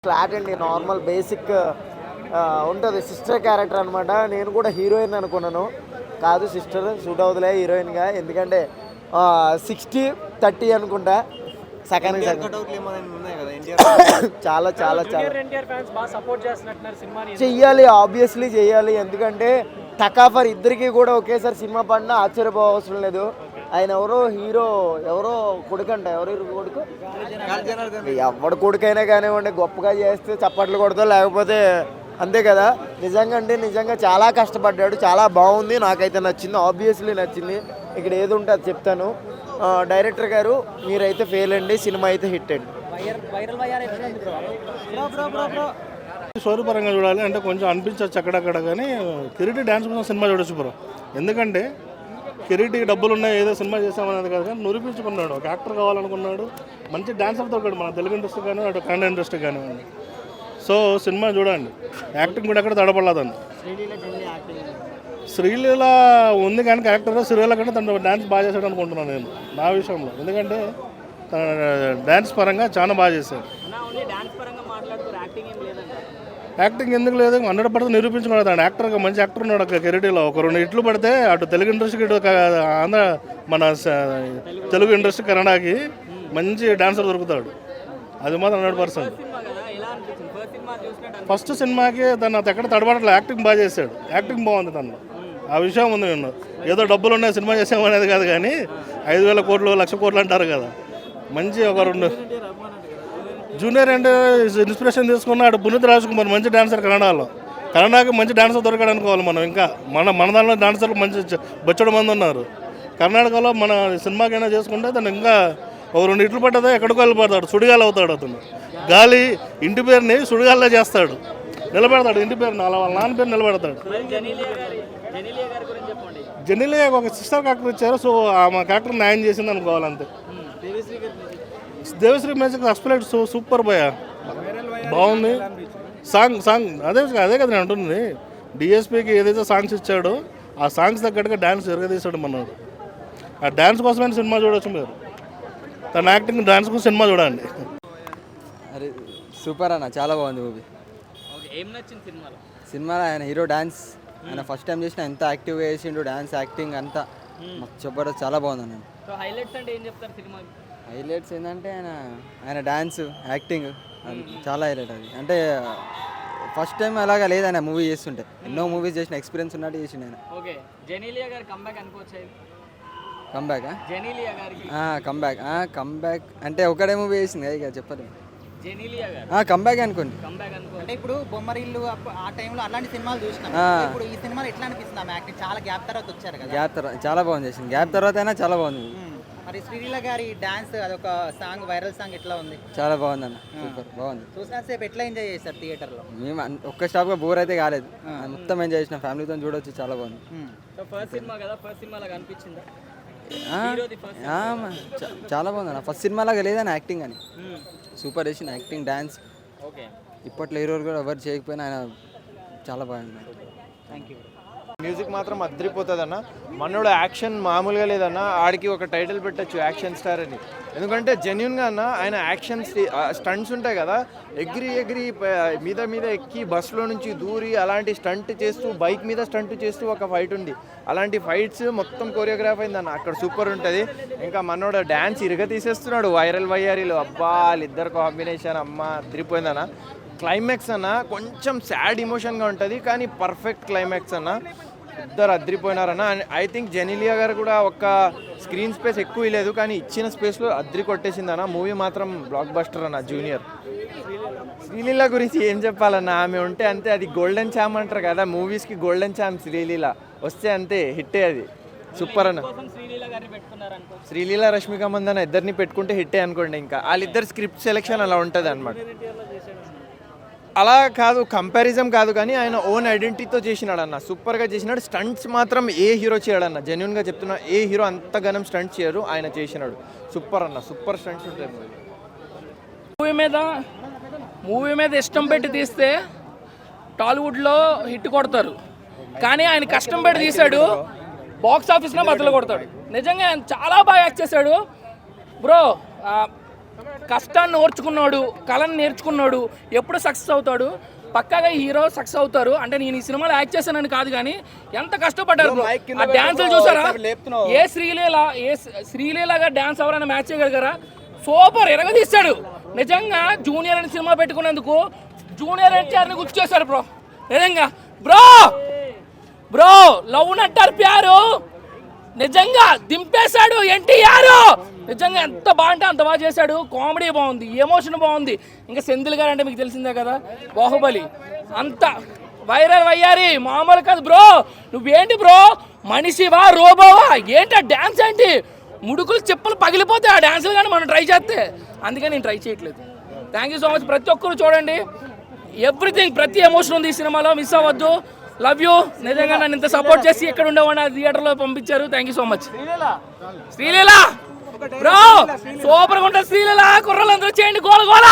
Flat అండి, normal basic ఉంటుంది. Sister character అనమాట. నేను కూడా హీరోయిన్ అనుకున్నాను, కాదు సిస్టర్ సూట్ అవుతులే హీరోయిన్గా. ఎందుకంటే 60-30 అనుకుంటా. సెకండ్ చాలా చాలా చాలా చెయ్యాలి, ఆబ్వియస్లీ చెయ్యాలి. ఎందుకంటే టకాఫర్ ఇద్దరికి కూడా ఒకేసారి సినిమా పడినా ఆశ్చర్యపోవసరం లేదు. ఆయన ఎవరో హీరో, ఎవరో కొడుకు అంట, ఎవరు కొడుకు, ఎవడు కొడుకైనా కానివ్వండి గొప్పగా చేస్తే చప్పట్లు కొడతా, లేకపోతే అంతే కదా. నిజంగా అంటే నిజంగా చాలా కష్టపడ్డాడు, చాలా బాగుంది, నాకైతే నచ్చింది, ఆబ్వియస్లీ నచ్చింది. ఇక్కడ ఏది ఉంటే అది చెప్తాను. డైరెక్టర్ గారు మీరైతే ఫెయిల్ అండి, సినిమా అయితే హిట్ అండి. స్టోరీ పరంగా చూడాలి అంటే కొంచెం అనిపించవచ్చు అక్కడక్కడ, కానీ కిరీటి డ్యాన్స్ కోసం సినిమా చూడొచ్చు బ్రో. ఎందుకంటే కిరీటికి డబ్బులు ఉన్నాయి, ఏదో సినిమా చేసామనేది కాదు, కానీ నిరూపించుకున్నాడు, ఒక యాక్టర్ కావాలనుకున్నాడు, మంచి డాన్సర్ దొరికాడు మన తెలుగు ఇండస్ట్రీ కానీ అటు కన్నడ ఇండస్ట్రీ కానివ్వండి. సో సినిమా చూడండి, యాక్టింగ్ కూడా ఎక్కడ తడపడలేదండి. శ్రీలీల ఉంది కానీ క్యారెక్టర్ శ్రీలీల కంటే తను డ్యాన్స్ బాగా చేశాడు అనుకుంటున్నాను నేను నా విషయంలో. ఎందుకంటే తన డ్యాన్స్ పరంగా చాలా బాగా చేశాడు. యాక్టింగ్ ఎందుకు లేదు, 100% నిరూపించుకున్నాడు. యాక్టర్గా మంచి యాక్టర్ ఉన్నాడు అక్కడ కిరీటిలో. ఒక 2 హిట్లు పడితే అటు తెలుగు ఇండస్ట్రీకి, ఇటు ఆంధ్ర మన తెలుగు ఇండస్ట్రీ కన్నడకి మంచి డాన్సర్ దొరుకుతాడు, అది మాత్రం 100%. ఫస్ట్ సినిమాకి తను ఎక్కడ తడబడట్లేదు, యాక్టింగ్ బాగా చేశాడు, యాక్టింగ్ బాగుంది తను. ఆ విషయం ఉంది. నేను ఏదో డబ్బులు ఉన్నాయి సినిమా చేసామనేది కాదు, కానీ 5,000 కోట్లు 1,00,000 కోట్లు అంటారు కదా. మంచి ఒక 2 జూనియర్ అంటే ఇన్స్పిరేషన్ తీసుకున్నాడు పునీత్ రాజ్ కుమార్, మంచి డాన్సర్ కన్నడకి మంచి డాన్సర్ దొరకాడు అనుకోవాలి మనం. ఇంకా మన దానిలో డాన్సర్లు మంచి బొచ్చడు మంది ఉన్నారు. కర్ణాటకలో మన సినిమాకైనా చేసుకుంటే తను ఇంకా ఒక 2 ఇట్లు పడ్డదా ఎక్కడికో వెళ్ళిపోతాడు, సుడిగాలు అవుతాడు అతను. గాలి ఇంటి పేరుని సుడిగాల్లో చేస్తాడు, నిలబెడతాడు, ఇంటి పేరుని వాళ్ళ నాన్న పేరు నిలబెడతాడు. జెనీలియా ఒక సిస్టర్ క్యారెక్టర్ ఇచ్చారు, సో ఆమె క్యారెక్టర్ న్యాయం చేసింది అనుకోవాలంతే. దేవశ్రీ మ్యూజిక్ ఎక్స్ప్లెయిట్ సూపర్ బాయ్, బాగుంది. సాంగ్ అదే కదా నేను అంటుంది. డిఎస్పీకి ఏదైతే సాంగ్స్ ఇచ్చాడో ఆ సాంగ్స్ తగ్గట్టుగా డ్యాన్స్ ఎరగదీశాడు మనోడు. ఆ డ్యాన్స్ కోసమైనా సినిమా చూడవచ్చు మీరు, తన యాక్టింగ్ డ్యాన్స్ కోసం సినిమా చూడండి. అరే సూపర్ అన్న, చాలా బాగుంది మూవీ. సినిమాలో ఆయన హీరో డ్యాన్స్, ఆయన ఫస్ట్ టైం చేసిన ఎంత యాక్టివ్గా చేసిండు, డ్యాన్స్ యాక్టింగ్ అంతా చెప్పడం చాలా బాగుంది అన్న. హైలైట్స్ ఏంటంటే ఆయన డ్యాన్స్ యాక్టింగ్ చాలా హైలైట్. అది అంటే ఫస్ట్ టైం అలాగా లేదు ఆయన మూవీ చేస్తుంటే, ఎన్నో మూవీస్ చేసిన ఎక్స్పీరియన్స్ ఉన్నట్టు చేసిండు ఆయన. కంబ్యాక్ అంటే ఒకటే మూవీ చేసింది కదా, ఇక చెప్పలేము. కంబ్యాక్ అనుకోండి. అంటే ఇప్పుడు బొమ్మరిల్లు ఆ టైంలో అలాంటి సినిమాలు చూసినాం. ఇప్పుడు ఈ సినిమాలో ఎట్లా అనిపిస్తుంది యాక్టింగ్? చాలా గ్యాప్ తర్వాత వచ్చారు కదా. గ్యాప్ తర్వాత చాలా బాగుంది చేసింది, గ్యాప్ తర్వాత అయినా చాలా బాగుంది. మరి శ్రీలీల గారి డాన్స్ అదొక సాంగ్, వైరల్ సాంగ్ ఎట్లా ఉంది? చాలా బాగుంది అన్న, సూపర్ బాగుంది. చూసినంతసేపు ఎట్లా ఎంజాయ్ చేశారు థియేటర్లో? మేము ఒక్క స్టాప్గా బోర్ అయితే కాలేదు, మొత్తం ఎంజాయ్ చేసిన, ఫ్యామిలీతో చూడవచ్చు, చాలా బాగుంది. చాలా బాగుంది అన్న, ఫస్ట్ సినిమా లాగా లేదని యాక్టింగ్ అని సూపర్ చేసిన, యాక్టింగ్ డ్యాన్స్ ఇప్పట్లో హీరోలు కూడా ఎవరు చేయకపోయినా ఆయన చాలా బాగుంది. Thank you. మ్యూజిక్ మాత్రం అద్దరిపోతుంది అన్న. మనోడు యాక్షన్ మామూలుగా లేదన్న, ఆడికి ఒక టైటిల్ పెట్టచ్చు యాక్షన్ స్టార్ అని. ఎందుకంటే జెన్యున్గా అన్న ఆయన యాక్షన్ స్టంట్స్ ఉంటాయి కదా, ఎగిరి మీద ఎక్కి బస్సులో నుంచి దూరి అలాంటి స్టంట్ చేస్తూ, బైక్ మీద స్టంట్ చేస్తూ ఒక ఫైట్ ఉంది. అలాంటి ఫైట్స్ మొత్తం కొరియోగ్రాఫ్ అయిందన్న, అక్కడ సూపర్ ఉంటుంది. ఇంకా మనోడు డ్యాన్స్ ఇరగ తీసేస్తున్నాడు వైరల్ వయ్యారీలో. అబ్బా వాళ్ళిద్దరు కాంబినేషన్ అమ్మ అద్దరిపోయిందన్న. క్లైమాక్స్ అన్న కొంచెం సాడ్ ఎమోషన్గా ఉంటుంది, కానీ పర్ఫెక్ట్ క్లైమాక్స్ అన్న, ఇద్దరు అద్దరిపోయినారన్న. ఐ థింక్ జెనీలియా గారు కూడా ఒక స్క్రీన్ స్పేస్ ఎక్కువ లేదు, కానీ ఇచ్చిన స్పేస్లో అద్దరి కొట్టేసిందన్న. మూవీ మాత్రం బ్లాక్ బస్టర్ అన్న. జూనియర్ శ్రీలీల గురించి ఏం చెప్పాలన్న, ఆమె ఉంటే అంతే, అది గోల్డెన్ ఛామ్ అంటారు కదా, మూవీస్కి గోల్డెన్ ఛామ్ శ్రీలీల వస్తే అంతే హిట్టే, అది సూపర్ అన్న. శ్రీలీల రష్మిక మందన ఇద్దరిని పెట్టుకుంటే హిట్టే అనుకోండి. ఇంకా వాళ్ళిద్దరు స్క్రిప్ట్ సెలెక్షన్ అలా ఉంటుంది అనమాట. అలా కాదు, కంపారిజన్ కాదు, కానీ ఆయన ఓన్ ఐడెంటిటీతో చేసినాడు అన్న, సూపర్గా చేసినాడు. స్టంట్స్ మాత్రం ఏ హీరో చేయడన్న, జెన్యున్గా చెప్తున్నా, ఏ హీరో అంత ఘనం స్టంట్స్ చేయరు, ఆయన చేసినాడు. సూపర్ అన్న, సూపర్ స్టంట్స్ ఉంటాయి. మూవీ మీద ఇష్టం పెట్టి తీస్తే టాలీవుడ్లో హిట్ కొడతారు, కానీ ఆయన కష్టం పెట్టి తీశాడు, బాక్స్ ఆఫీస్లో బద్దలు కొడతాడు. నిజంగా ఆయన చాలా బాగా యాక్ట్ చేశాడు బ్రో. కష్టాన్ని ఓర్చుకున్నాడు, కళను నేర్చుకున్నాడు, ఎప్పుడు సక్సెస్ అవుతాడు. పక్కాగా హీరో సక్సెస్ అవుతారు. అంటే నేను ఈ సినిమాలో యాక్ట్ చేశానని కాదు కానీ ఎంత కష్టపడ్డారు bro. ఆ డాన్సులు చూసారా? ఏ శ్రీలీలగా డాన్స్ ఎవరైనా మ్యాచ్ చేయగలిగారా? సూపర్ ఎరగదీస్తాడు నిజంగా. జూనియర్ అని సినిమా పెట్టుకున్నందుకు జూనియర్ ఎన్టీఆర్ని గుర్తు చేశారు బ్రో. నిజంగా బ్రో లవ్ నట్టారు ప్యారు నిజంగా దింపేశాడు ఎన్టీఆర్. నిజంగా ఎంత బాగుంటే అంత బాగా చేశాడు. కామెడీ బాగుంది, ఎమోషన్ బాగుంది. ఇంకా సెంధిల్ గారు అంటే మీకు తెలిసిందే కదా, బాహుబలి అంత వైరల్ అయ్యారి మామూలు కాదు బ్రో. నువ్వేంటి బ్రో మనిషివా రోబోవా ఏంటి? ఆ డ్యాన్స్ ఏంటి? ముడుకులు చెప్పులు పగిలిపోతాయి ఆ డ్యాన్సులు కానీ మనం ట్రై చేస్తే. అందుకని నేను ట్రై చేయట్లేదు. Thank you so much. ప్రతి ఒక్కరు చూడండి, ఎవ్రీథింగ్ ప్రతి ఎమోషన్ ఉంది ఈ సినిమాలో, మిస్ అవ్వద్దు. Love you. నిజంగా నన్ను ఇంత సపోర్ట్ చేసి ఎక్కడ ఉండేవాడిని ఆ థియేటర్లో పంపించారు. Thank you so much. Sreeleela bro సూపర్గా ఉంటుంది. శ్రీలీల కుర్రలందరూ చేయండి గోల గోల.